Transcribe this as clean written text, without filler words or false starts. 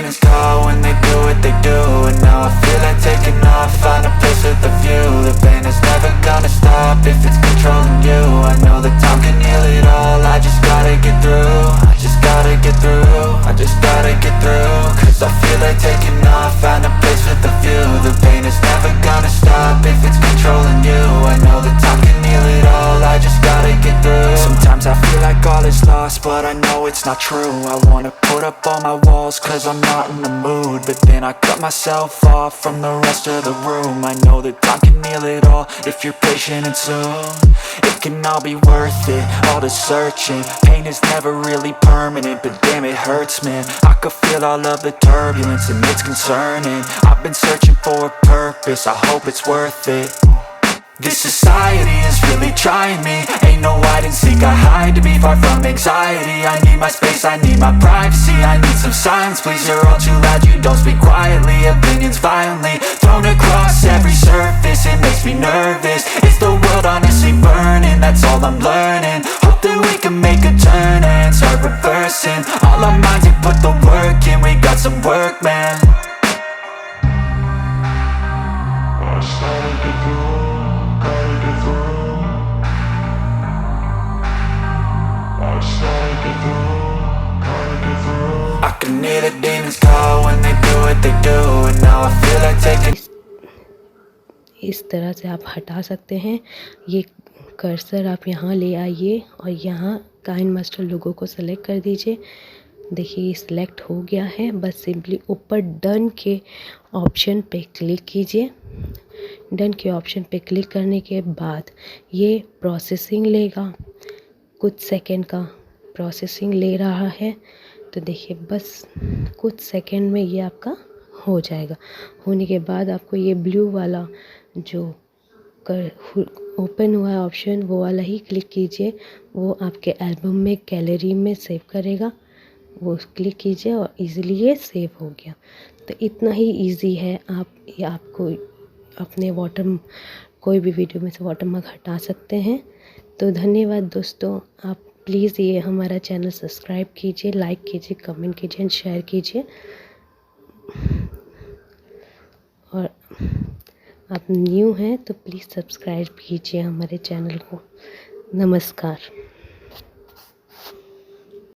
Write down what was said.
demons call when they do what they do. And now I feel like taking off, find a place with a view. The pain is never gonna stop if it's controlling you. I know that time can heal it all, I just gotta get through. I just gotta get through, I just gotta get through. Cause I feel like taking off, find a place with a view. The pain is never gonna stop if it's controlling you. I know that time can heal it all, I just gotta get through. Sometimes I feel like all is lost, but I know it's not true. I wanna put up all my walls cause I'm not in the mood, but then I cut myself off from the rest of the room. I know that time can heal it all if you're patient and soon. It can all be worth it, all the searching. Pain is never really permanent, but damn it hurts, man. I could feel all of the turbulence and it's concerning. I've been searching for a purpose, I hope it's worth it. This society is really trying me. Ain't no hide and seek, I hide to be far from anxiety. I need my space, I need my privacy. I need some silence, please, you're all too loud. You don't speak quietly, opinions violently thrown across every surface. It makes me nervous, it's the world honestly burning. That's all I'm learning, hope that we can make a turn and start reversing. All our minds, we put the work in, we got some work, man. I started to go. I can hear the demons call when they do what they do. And now I feel like taking. इस तरह से आप हटा सकते हैं। ये cursor आप यहाँ ले आइए और यहाँ काइन मास्टर लोगो को सेलेक्ट कर दीजिए। देखिए ये सिलेक्ट हो गया है। बस सिंपली ऊपर डन के ऑप्शन पे क्लिक कीजिए। डन के ऑप्शन पे क्लिक करने के बाद ये प्रोसेसिंग लेगा, कुछ सेकंड का प्रोसेसिंग ले रहा है। तो देखिए बस कुछ सेकंड में ये आपका हो जाएगा। होने के बाद आपको ये ब्लू वाला जो ओपन हुआ है ऑप्शन, वो वाला ही क्लिक कीजिए। वो आपके एल्बम में गैलरी में सेव करेगा, वो क्लिक कीजिए और इजीली ये सेव हो गया। तो इतना ही इजी है। आपको अपने कोई भी वीडियो में से वाटरमार्क हटा सकते हैं। तो धन्यवाद दोस्तों। आप प्लीज़ ये हमारा चैनल सब्सक्राइब कीजिए, लाइक कीजिए, कमेंट कीजिए एंड शेयर कीजिए। और आप न्यू हैं तो प्लीज़ सब्सक्राइब कीजिए हमारे चैनल को। नमस्कार।